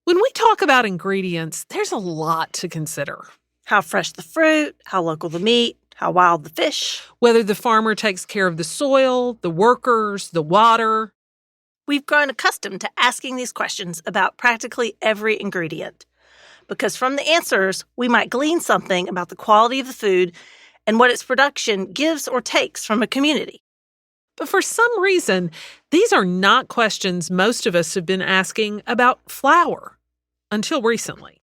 When we talk about ingredients, there's a lot to consider. How fresh the fruit, how local the meat, how wild the fish. Whether the farmer takes care of the soil, the workers, the water. We've grown accustomed to asking these questions about practically every ingredient, because from the answers, we might glean something about the quality of the food and what its production gives or takes from a community. But for some reason, these are not questions most of us have been asking about flour until recently.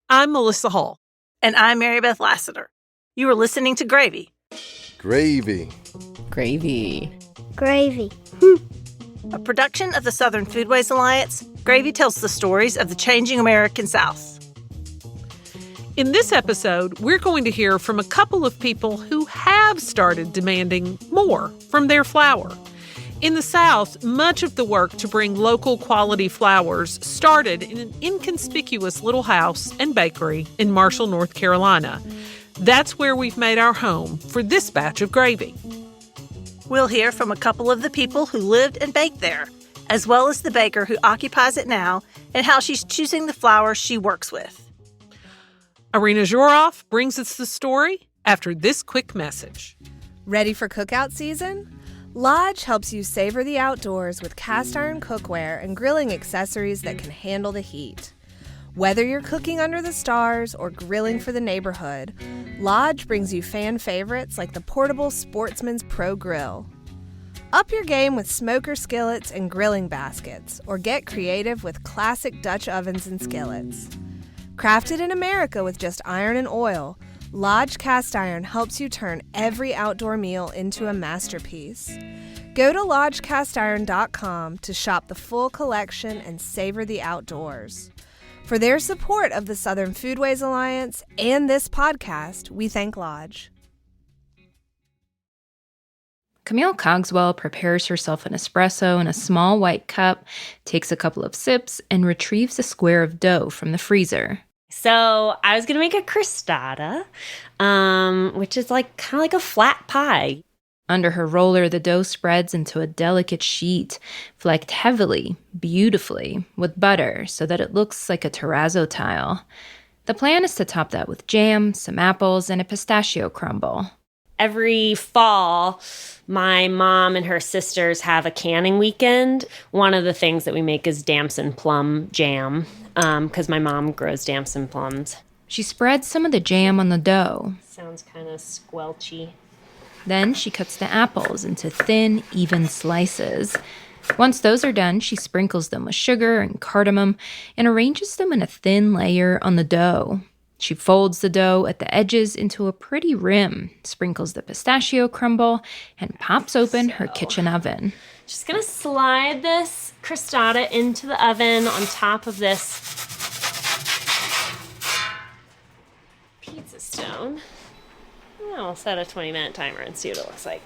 I'm Melissa Hall. And I'm Mary Beth Lassiter. You are listening to Gravy. Gravy. Gravy. Gravy. A production of the Southern Foodways Alliance, Gravy tells the stories of the changing American South. In this episode, we're going to hear from a couple of people who have started demanding more from their flour. In the South, much of the work to bring local quality flours started in an inconspicuous little house and bakery in Marshall, North Carolina. That's where we've made our home for this batch of Gravy. We'll hear from a couple of the people who lived and baked there, as well as the baker who occupies it now and how she's choosing the flour she works with. Irina Zhorov brings us the story after this quick message. Ready for cookout season? Lodge helps you savor the outdoors with cast iron cookware and grilling accessories that can handle the heat. Whether you're cooking under the stars or grilling for the neighborhood, Lodge brings you fan favorites like the portable Sportsman's Pro Grill. Up your game with smoker skillets and grilling baskets, or get creative with classic Dutch ovens and skillets. Crafted in America with just iron and oil, Lodge Cast Iron helps you turn every outdoor meal into a masterpiece. Go to lodgecastiron.com to shop the full collection and savor the outdoors. For their support of the Southern Foodways Alliance and this podcast, we thank Lodge. Camille Cogswell prepares herself an espresso in a small white cup, takes a couple of sips, and retrieves a square of dough from the freezer. So I was going to make a crostata, which is kind of like a flat pie. Under her roller, the dough spreads into a delicate sheet, flecked heavily, beautifully, with butter so that it looks like a terrazzo tile. The plan is to top that with jam, some apples, and a pistachio crumble. Every fall, my mom and her sisters have a canning weekend. One of the things that we make is damson plum jam, because my mom grows damson plums. She spreads some of the jam on the dough. Sounds kind of squelchy. Then she cuts the apples into thin, even slices. Once those are done, she sprinkles them with sugar and cardamom and arranges them in a thin layer on the dough. She folds the dough at the edges into a pretty rim, sprinkles the pistachio crumble, and pops open her kitchen oven. Just gonna slide this crostata into the oven on top of this pizza stone. I'll set a 20-minute timer and see what it looks like.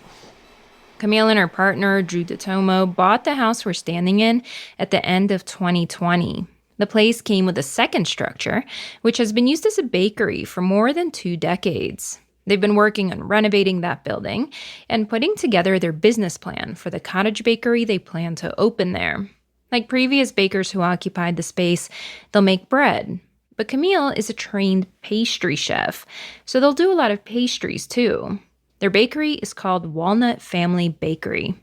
Camille and her partner, Drew DeTomo, bought the house we're standing in at the end of 2020. The place came with a second structure, which has been used as a bakery for more than 2 decades. They've been working on renovating that building and putting together their business plan for the cottage bakery they plan to open there. Like previous bakers who occupied the space, they'll make bread. But Camille is a trained pastry chef, so they'll do a lot of pastries too. Their bakery is called Walnut Family Bakery.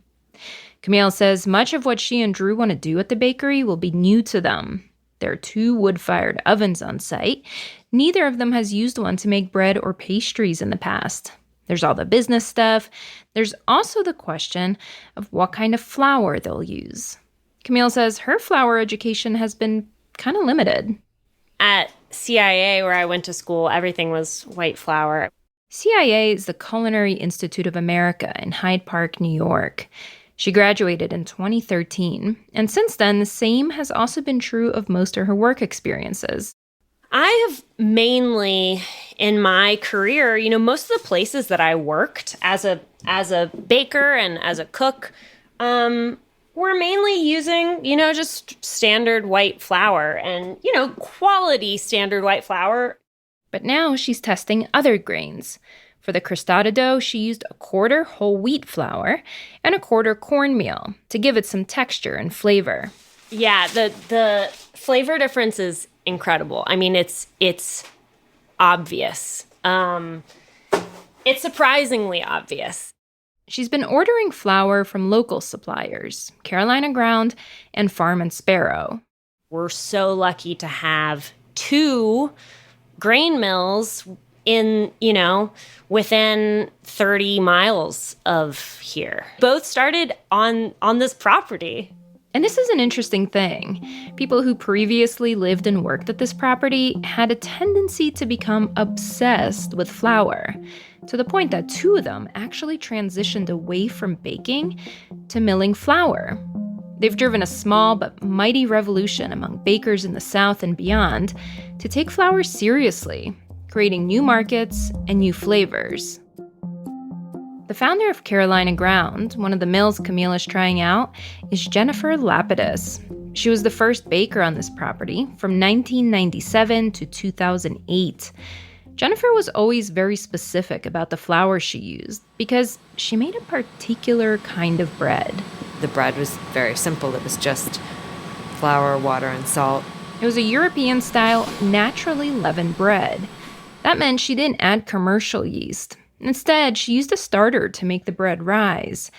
Camille says much of what she and Drew want to do at the bakery will be new to them. There are 2 wood-fired ovens on site. Neither of them has used one to make bread or pastries in the past. There's all the business stuff. There's also the question of what kind of flour they'll use. Camille says her flour education has been kind of limited. At CIA, where I went to school, everything was white flour. CIA is the Culinary Institute of America in Hyde Park, New York. She graduated in 2013, and since then, the same has also been true of most of her work experiences. I have mainly, in my career, most of the places that I worked as a baker and as a cook, were mainly using, just standard white flour and, quality standard white flour. But now she's testing other grains. For the crostata dough, she used a quarter whole wheat flour and a quarter cornmeal to give it some texture and flavor. Yeah, the flavor difference is incredible. I mean, it's obvious. It's surprisingly obvious. She's been ordering flour from local suppliers, Carolina Ground and Farm and Sparrow. We're so lucky to have 2 grain mills within 30 miles of here. Both started on this property. And this is an interesting thing. People who previously lived and worked at this property had a tendency to become obsessed with flour, to the point that 2 of them actually transitioned away from baking to milling flour. They've driven a small but mighty revolution among bakers in the South and beyond to take flour seriously, creating new markets and new flavors. The founder of Carolina Ground, one of the mills Camille is trying out, is Jennifer Lapidus. She was the first baker on this property from 1997 to 2008. Jennifer was always very specific about the flour she used because she made a particular kind of bread. The bread was very simple. It was just flour, water, and salt. It was a European-style, naturally leavened bread. That meant she didn't add commercial yeast. Instead, she used a starter to make the bread rise.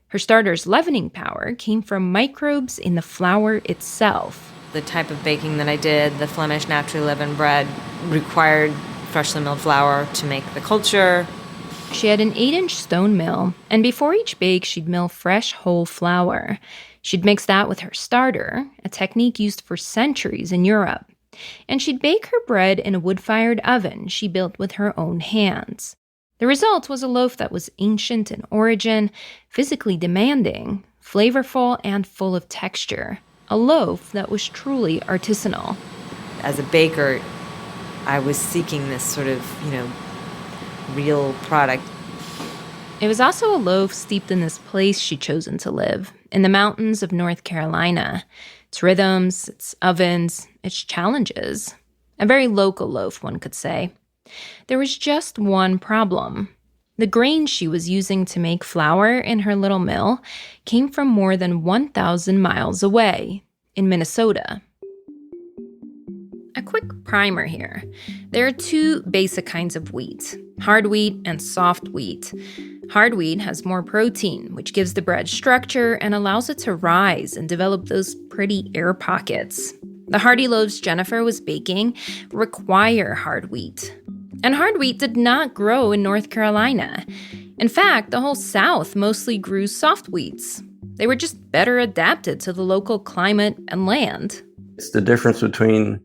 Her starter's leavening power came from microbes in the flour itself. The type of baking that I did, the Flemish naturally leavened bread, required freshly milled flour to make the culture. She had an 8-inch stone mill, and before each bake, she'd mill fresh, whole flour. She'd mix that with her starter, a technique used for centuries in Europe. And she'd bake her bread in a wood-fired oven she built with her own hands. The result was a loaf that was ancient in origin, physically demanding, flavorful, and full of texture. A loaf that was truly artisanal. As a baker, I was seeking this sort of, real product. It was also a loaf steeped in this place she'd chosen to live, in the mountains of North Carolina. Its rhythms, its ovens, its challenges. A very local loaf, one could say. There was just one problem. The grain she was using to make flour in her little mill came from more than 1,000 miles away, in Minnesota. A quick primer here. There are 2 basic kinds of wheat, hard wheat and soft wheat. Hard wheat has more protein, which gives the bread structure and allows it to rise and develop those pretty air pockets. The hearty loaves Jennifer was baking require hard wheat. And hard wheat did not grow in North Carolina. In fact, the whole South mostly grew soft wheats. They were just better adapted to the local climate and land. It's the difference between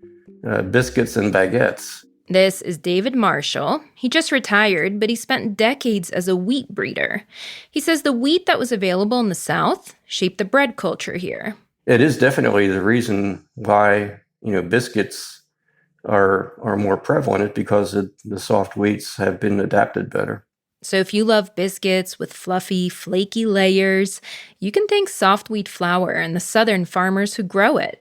biscuits and baguettes. This is David Marshall. He just retired, but he spent decades as a wheat breeder. He says the wheat that was available in the South shaped the bread culture here. It is definitely the reason why, biscuits are more prevalent, because the soft wheats have been adapted better. So if you love biscuits with fluffy, flaky layers, you can thank soft wheat flour and the Southern farmers who grow it.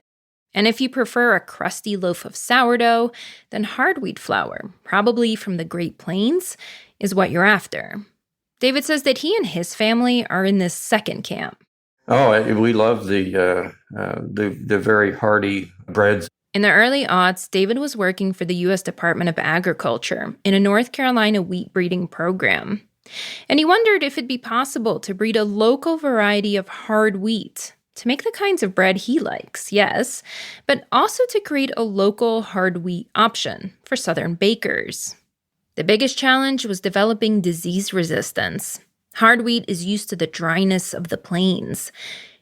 And if you prefer a crusty loaf of sourdough, then hard wheat flour, probably from the Great Plains, is what you're after. David says that he and his family are in this second camp. Oh, we love the very hearty breads. In the early aughts, David was working for the U.S. Department of Agriculture in a North Carolina wheat breeding program. And he wondered if it'd be possible to breed a local variety of hard wheat to make the kinds of bread he likes, yes, but also to create a local hard wheat option for Southern bakers. The biggest challenge was developing disease resistance. Hard wheat is used to the dryness of the plains.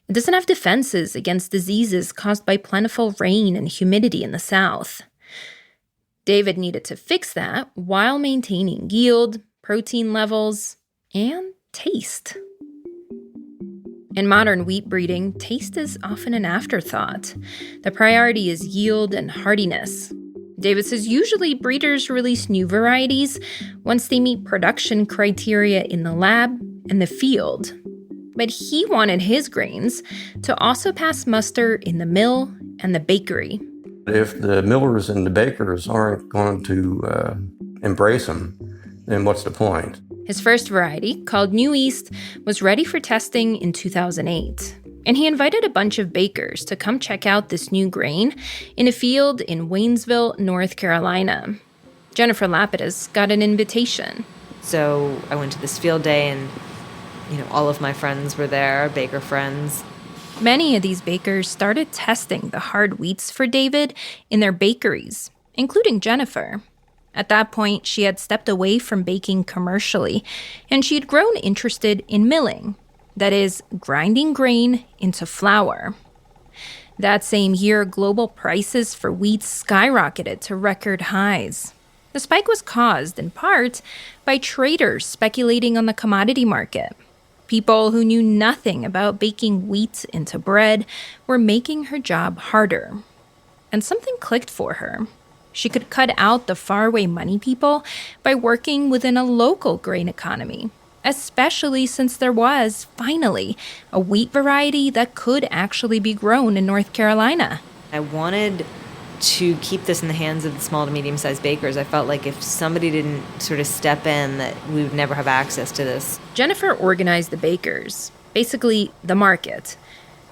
It doesn't have defenses against diseases caused by plentiful rain and humidity in the South. David needed to fix that while maintaining yield, protein levels, and taste. In modern wheat breeding, taste is often an afterthought. The priority is yield and hardiness. David says usually breeders release new varieties once they meet production criteria in the lab and the field. But he wanted his grains to also pass muster in the mill and the bakery. If the millers and the bakers aren't going to embrace them, then what's the point? His first variety, called New East, was ready for testing in 2008. And he invited a bunch of bakers to come check out this new grain in a field in Waynesville, North Carolina. Jennifer Lapidus got an invitation. So I went to this field day and, all of my friends were there, baker friends. Many of these bakers started testing the hard wheats for David in their bakeries, including Jennifer. At that point, she had stepped away from baking commercially, and she had grown interested in milling. That is, grinding grain into flour. That same year, global prices for wheat skyrocketed to record highs. The spike was caused, in part, by traders speculating on the commodity market. People who knew nothing about baking wheat into bread were making her job harder. And something clicked for her. She could cut out the faraway money people by working within a local grain economy, especially since there was, finally, a wheat variety that could actually be grown in North Carolina. I wanted to keep this in the hands of the small to medium-sized bakers. I felt like if somebody didn't sort of step in, that we would never have access to this. Jennifer organized the bakers, basically the market,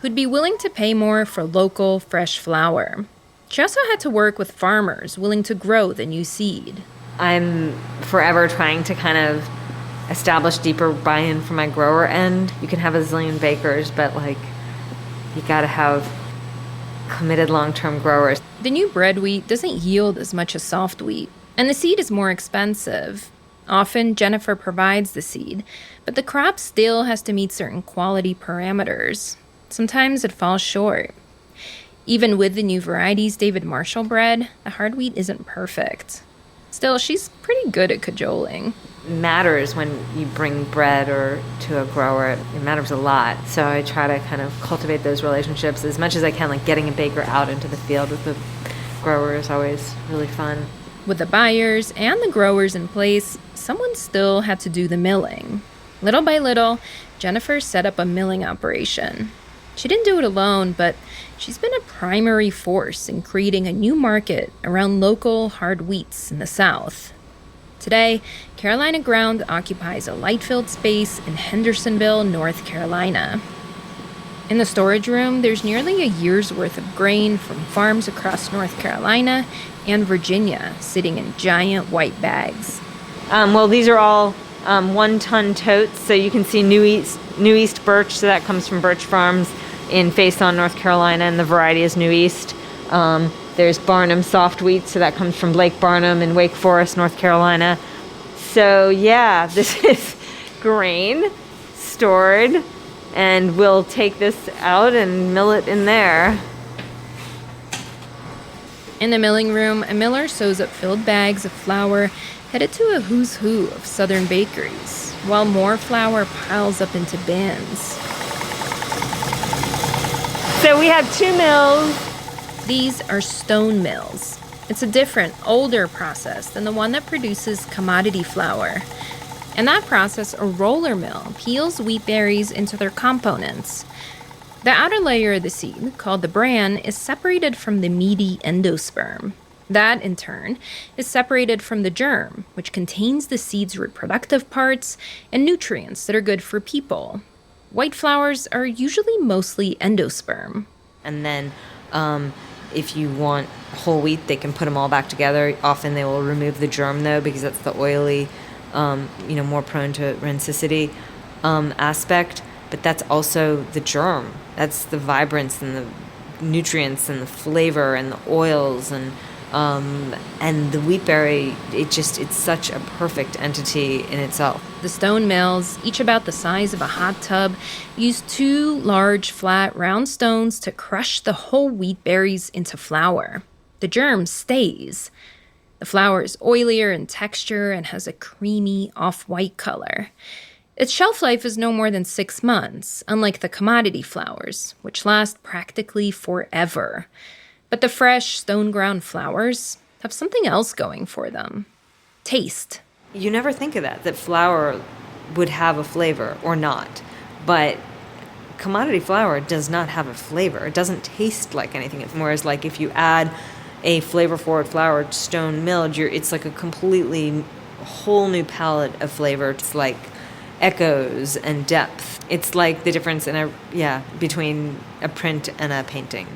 who'd be willing to pay more for local, fresh flour. She also had to work with farmers willing to grow the new seed. I'm forever trying to kind of establish deeper buy-in from my grower end. You can have a zillion bakers, but you gotta have committed long-term growers. The new bread wheat doesn't yield as much as soft wheat, and the seed is more expensive. Often, Jennifer provides the seed, but the crop still has to meet certain quality parameters. Sometimes it falls short. Even with the new varieties David Marshall bred, the hard wheat isn't perfect. Still, she's pretty good at cajoling. It matters when you bring bread or to a grower. It matters a lot. So I try to kind of cultivate those relationships as much as I can. Like getting a baker out into the field with the grower is always really fun. With the buyers and the growers in place, someone still had to do the milling. Little by little, Jennifer set up a milling operation. She didn't do it alone, but she's been a primary force in creating a new market around local hard wheats in the South. Today, Carolina Ground occupies a light-filled space in Hendersonville, North Carolina. In the storage room, there's nearly a year's worth of grain from farms across North Carolina and Virginia, sitting in giant white bags. These are all 1-ton totes, so you can see New East birch, so that comes from Birch Farms in Faison, North Carolina, and the variety is New East. There's Barnum soft wheat, so that comes from Blake Barnum in Wake Forest, North Carolina. So yeah, this is grain stored, and we'll take this out and mill it in there. In the milling room, a miller sews up filled bags of flour headed to a who's who of southern bakeries, while more flour piles up into bins. So we have 2 mills. These are stone mills. It's a different, older process than the one that produces commodity flour. In that process, a roller mill peels wheat berries into their components. The outer layer of the seed, called the bran, is separated from the meaty endosperm. That, in turn, is separated from the germ, which contains the seed's reproductive parts and nutrients that are good for people. White flours are usually mostly endosperm. And then if you want whole wheat, they can put them all back together. Often they will remove the germ, though, because that's the oily, more prone to rancidity aspect. But that's also the germ. That's the vibrance and the nutrients and the flavor and the oils and the wheat berry. It's such a perfect entity in itself. The stone mills, each about the size of a hot tub, use 2 large, flat, round stones to crush the whole wheat berries into flour. The germ stays. The flour is oilier in texture and has a creamy, off-white color. Its shelf life is no more than 6 months, unlike the commodity flours, which last practically forever. But the fresh, stone-ground flours have something else going for them. Taste. You never think of that flour would have a flavor or not. But commodity flour does not have a flavor. It doesn't taste like anything. Whereas if you add a flavor-forward flour, stone milled, it's like a completely whole new palette of flavor. It's like echoes and depth. It's like the difference between a print and a painting.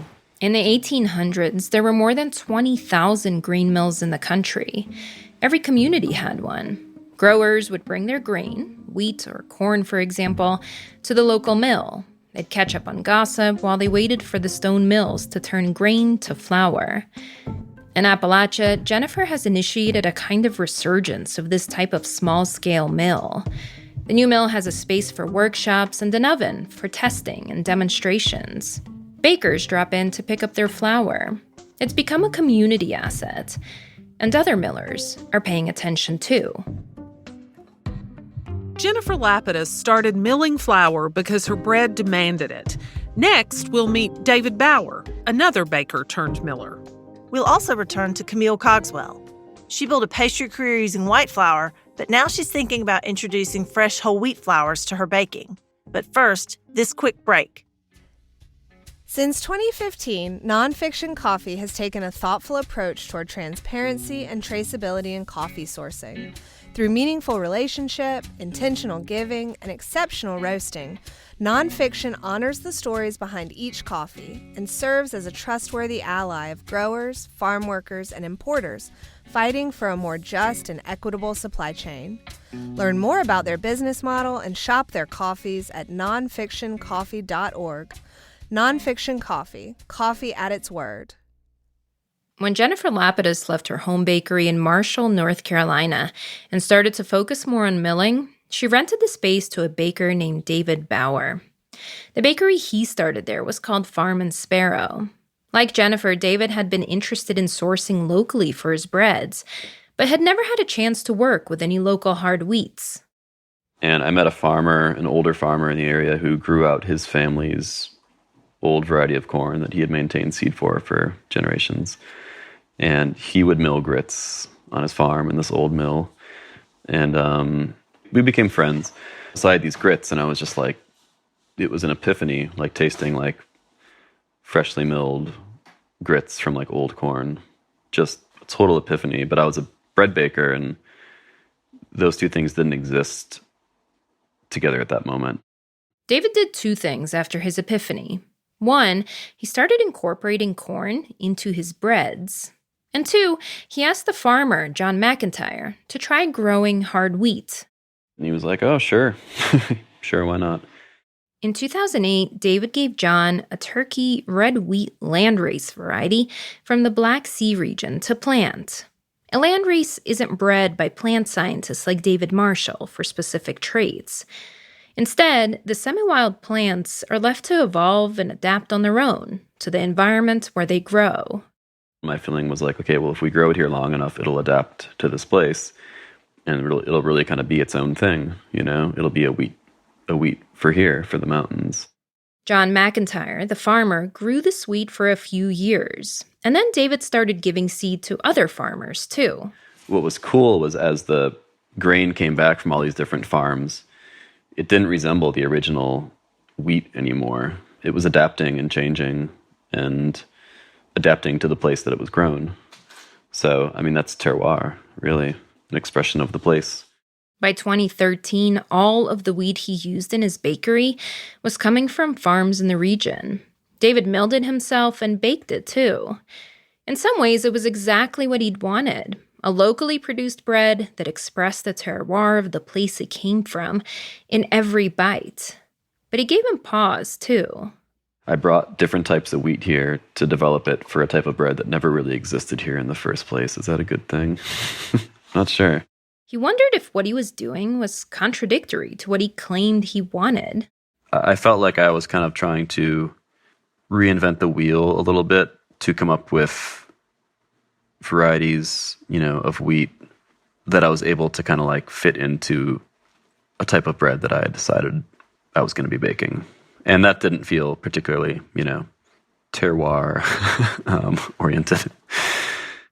In the 1800s, there were more than 20,000 grain mills in the country. Every community had one. Growers would bring their grain, wheat or corn, for example, to the local mill. They'd catch up on gossip while they waited for the stone mills to turn grain to flour. In Appalachia, Jennifer has initiated a kind of resurgence of this type of small-scale mill. The new mill has a space for workshops and an oven for testing and demonstrations. Bakers drop in to pick up their flour. It's become a community asset. And other millers are paying attention too. Jennifer Lapidus started milling flour because her bread demanded it. Next, we'll meet David Bauer, another baker turned miller. We'll also return to Camille Cogswell. She built a pastry career using white flour, but now she's thinking about introducing fresh whole wheat flours to her baking. But first, this quick break. Since 2015, Nonfiction Coffee has taken a thoughtful approach toward transparency and traceability in coffee sourcing. Through meaningful relationship, intentional giving, and exceptional roasting, Nonfiction honors the stories behind each coffee and serves as a trustworthy ally of growers, farm workers, and importers fighting for a more just and equitable supply chain. Learn more about their business model and shop their coffees at nonfictioncoffee.org. Nonfiction Coffee, coffee at its word. When Jennifer Lapidus left her home bakery in Marshall, North Carolina, and started to focus more on milling, she rented the space to a baker named David Bauer. The bakery he started there was called Farm and Sparrow. Like Jennifer, David had been interested in sourcing locally for his breads, but had never had a chance to work with any local hard wheats. And I met a farmer, an older farmer in the area, who grew out his family's old variety of corn that he had maintained seed for generations. And he would mill grits on his farm in this old mill. And we became friends. So I had these grits, and I was just like, it was an epiphany, like tasting like freshly milled grits from like old corn. Just a total epiphany. But I was a bread baker, and those two things didn't exist together at that moment. David did two things after his epiphany. One, he started incorporating corn into his breads. And two, he asked the farmer, John McIntyre, to try growing hard wheat. And he was like, oh, sure. Sure, why not? In 2008, David gave John a Turkey red wheat landrace variety from the Black Sea region to plant. A landrace isn't bred by plant scientists like David Marshall for specific traits. Instead, the semi-wild plants are left to evolve and adapt on their own to the environment where they grow. My feeling was like, okay, well, if we grow it here long enough, it'll adapt to this place, and it'll really kind of be its own thing, you know? It'll be a wheat for here, for the mountains. John McIntyre, the farmer, grew this wheat for a few years, and then David started giving seed to other farmers, too. What was cool was as the grain came back from all these different farms, it didn't resemble the original wheat anymore. It was adapting and changing and adapting to the place that it was grown. So, I mean, that's terroir, really, an expression of the place. By 2013, all of the wheat he used in his bakery was coming from farms in the region. David milled it himself and baked it, too. In some ways, it was exactly what he'd wanted. A locally produced bread that expressed the terroir of the place it came from in every bite. But he gave him pause, too. I brought different types of wheat here to develop it for a type of bread that never really existed here in the first place. Is that a good thing? Not sure. He wondered if what he was doing was contradictory to what he claimed he wanted. I felt like I was kind of trying to reinvent the wheel a little bit to come up with varieties, you know, of wheat that I was able to kind of like fit into a type of bread that I had decided I was going to be baking. And that didn't feel particularly, you know, terroir oriented.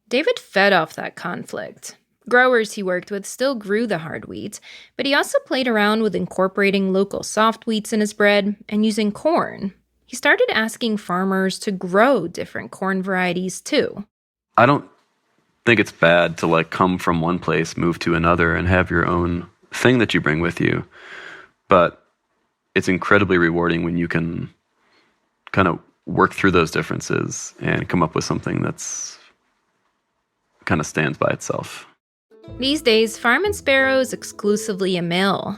David fed off that conflict. Growers he worked with still grew the hard wheat, but he also played around with incorporating local soft wheats in his bread and using corn. He started asking farmers to grow different corn varieties too. I don't think it's bad to like come from one place, move to another, and have your own thing that you bring with you. But it's incredibly rewarding when you can kind of work through those differences and come up with something that's kind of stands by itself. These days, Farm and Sparrow is exclusively a mill.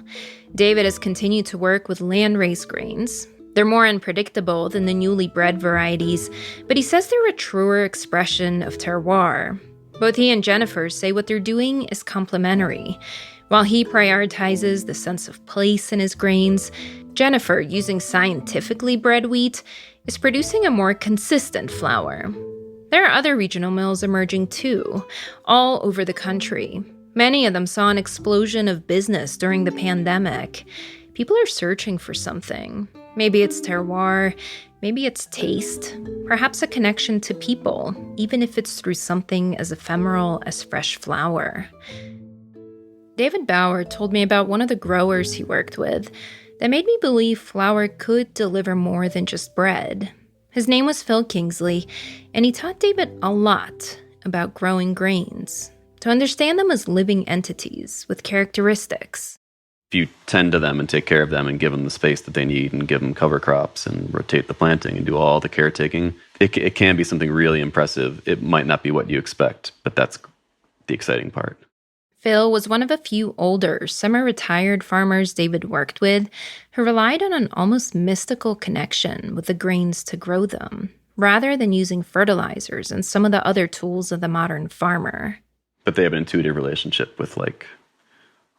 David has continued to work with land-raised grains. They're more unpredictable than the newly bred varieties, but he says they're a truer expression of terroir. Both he and Jennifer say what they're doing is complementary. While he prioritizes the sense of place in his grains, Jennifer, using scientifically bred wheat, is producing a more consistent flour. There are other regional mills emerging too, all over the country. Many of them saw an explosion of business during the pandemic. People are searching for something. Maybe it's terroir, maybe it's taste, perhaps a connection to people, even if it's through something as ephemeral as fresh flour. David Bauer told me about one of the growers he worked with that made me believe flour could deliver more than just bread. His name was Phil Kingsley, and he taught David a lot about growing grains, to understand them as living entities with characteristics. If you tend to them and take care of them and give them the space that they need and give them cover crops and rotate the planting and do all the caretaking, it can be something really impressive. It might not be what you expect, but that's the exciting part. Phil was one of a few older, semi-retired farmers David worked with who relied on an almost mystical connection with the grains to grow them, rather than using fertilizers and some of the other tools of the modern farmer. But they have an intuitive relationship with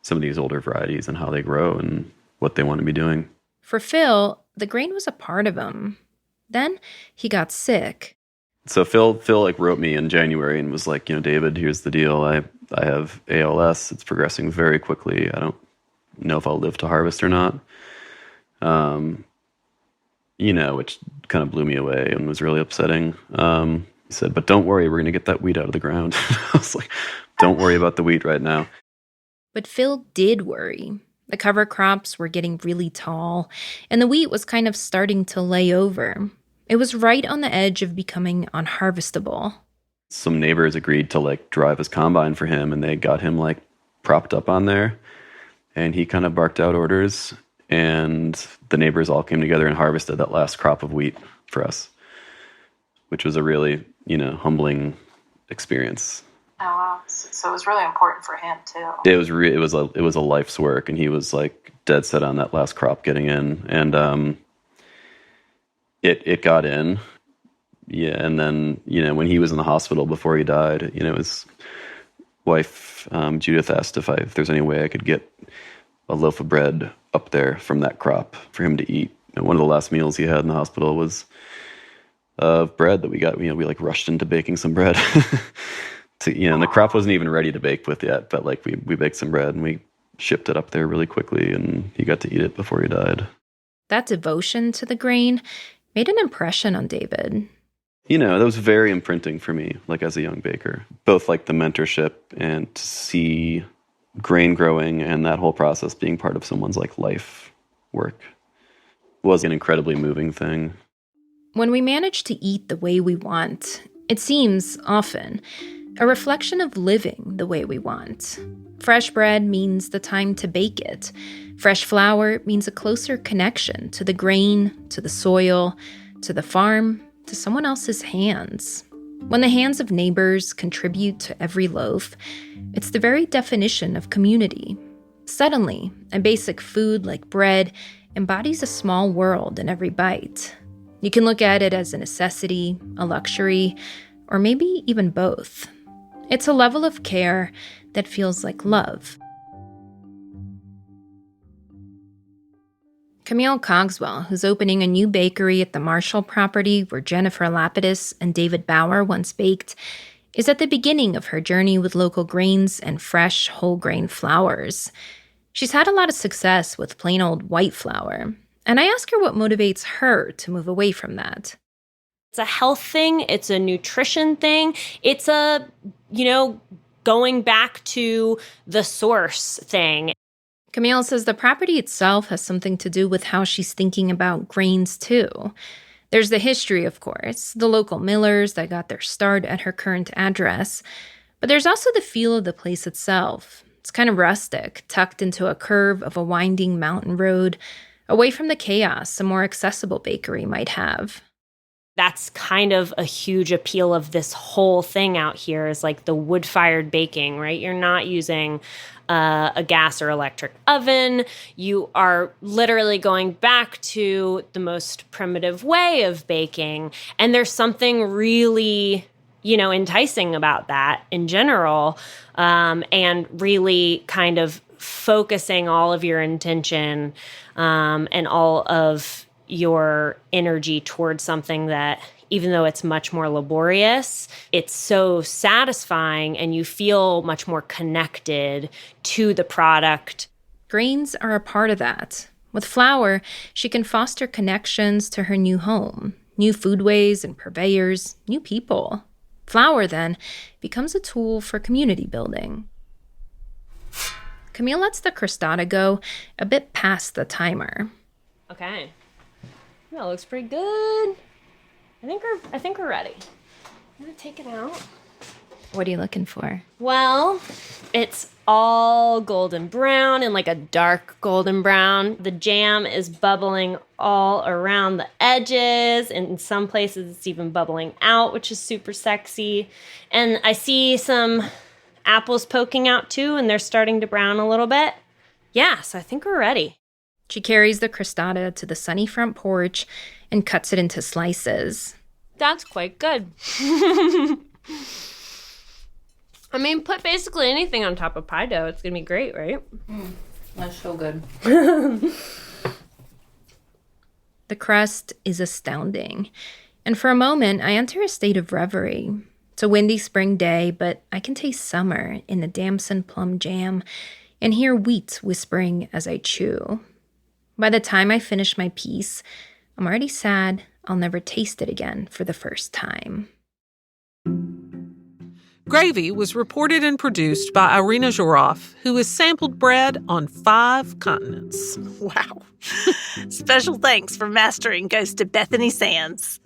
some of these older varieties and how they grow and what they want to be doing. For Phil, the grain was a part of him. Then he got sick. So Phil wrote me in January and was like, David, here's the deal. I have ALS. It's progressing very quickly. I don't know if I'll live to harvest or not. Which kind of blew me away and was really upsetting. He said, but don't worry, we're going to get that wheat out of the ground. I was like, don't worry about the wheat right now. But Phil did worry. The cover crops were getting really tall, and the wheat was kind of starting to lay over. It was right on the edge of becoming unharvestable. Some neighbors agreed to drive his combine for him, and they got him propped up on there, and he kind of barked out orders, and the neighbors all came together and harvested that last crop of wheat for us, which was a really, humbling experience. Oh wow! So it was really important for him too. It was a life's work, and he was dead set on that last crop getting in, and it got in. Yeah, and then when he was in the hospital before he died, his wife Judith asked if there's any way I could get a loaf of bread up there from that crop for him to eat. And one of the last meals he had in the hospital was of bread that we got. We rushed into baking some bread. And the crop wasn't even ready to bake with yet, but we baked some bread and we shipped it up there really quickly, and he got to eat it before he died. That devotion to the grain made an impression on David. That was very imprinting for me, as a young baker. Both the mentorship and to see grain growing and that whole process being part of someone's life work was an incredibly moving thing. When we manage to eat the way we want, it seems often a reflection of living the way we want. Fresh bread means the time to bake it. Fresh flour means a closer connection to the grain, to the soil, to the farm, to someone else's hands. When the hands of neighbors contribute to every loaf, it's the very definition of community. Suddenly, a basic food like bread embodies a small world in every bite. You can look at it as a necessity, a luxury, or maybe even both. It's a level of care that feels like love. Camille Cogswell, who's opening a new bakery at the Marshall property where Jennifer Lapidus and David Bauer once baked, is at the beginning of her journey with local grains and fresh whole grain flours. She's had a lot of success with plain old white flour, and I ask her what motivates her to move away from that. It's a health thing. It's a nutrition thing. It's a, going back to the source thing. Camille says the property itself has something to do with how she's thinking about grains, too. There's the history, of course, the local millers that got their start at her current address. But there's also the feel of the place itself. It's kind of rustic, tucked into a curve of a winding mountain road. away from the chaos a more accessible bakery might have. That's kind of a huge appeal of this whole thing out here is like the wood-fired baking, right? You're not using a gas or electric oven. You are literally going back to the most primitive way of baking. And there's something really, enticing about that in general, and really kind of focusing all of your intention and all of your energy towards something that, even though it's much more laborious, it's so satisfying and you feel much more connected to the product. Grains are a part of that. With flour, she can foster connections to her new home, new foodways and purveyors, new people. Flour, then, becomes a tool for community building. Camille lets the crostata go a bit past the timer. Okay. That looks pretty good. I think we're ready. I'm gonna take it out. What are you looking for? Well, it's all golden brown and like a dark golden brown. The jam is bubbling all around the edges, and in some places it's even bubbling out, which is super sexy. And I see some apples poking out too, and they're starting to brown a little bit. Yeah, so I think we're ready. She carries the crostata to the sunny front porch and cuts it into slices. That's quite good. I mean, put basically anything on top of pie dough. It's going to be great, right? That's so good. The crust is astounding. And for a moment, I enter a state of reverie. It's a windy spring day, but I can taste summer in the damson plum jam and hear wheat whispering as I chew. By the time I finish my piece, I'm already sad I'll never taste it again for the first time. Gravy was reported and produced by Irina Zhorov, who has sampled bread on 5 continents. Wow. Special thanks for mastering goes to Bethany Sands.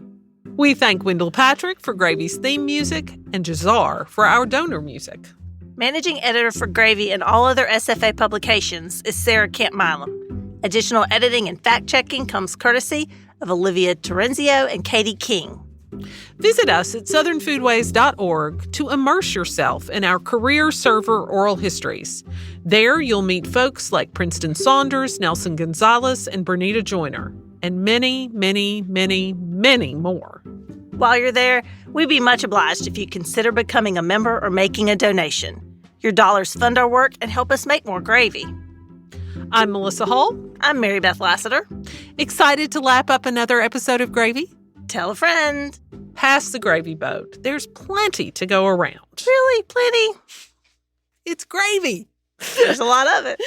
We thank Wendell Patrick for Gravy's theme music and Jazar for our donor music. Managing editor for Gravy and all other SFA publications is Sarah Camp-Milam. Additional editing and fact-checking comes courtesy of Olivia Terenzio and Katie King. Visit us at southernfoodways.org to immerse yourself in our career server oral histories. There you'll meet folks like Princeton Saunders, Nelson Gonzalez, and Bernita Joyner, and many, many, many, many more. While you're there, we'd be much obliged if you consider becoming a member or making a donation. Your dollars fund our work and help us make more gravy. I'm Melissa Hull. I'm Mary Beth Lassiter. Excited to lap up another episode of Gravy? Tell a friend. Pass the gravy boat. There's plenty to go around. Really? Plenty? It's gravy. There's a lot of it.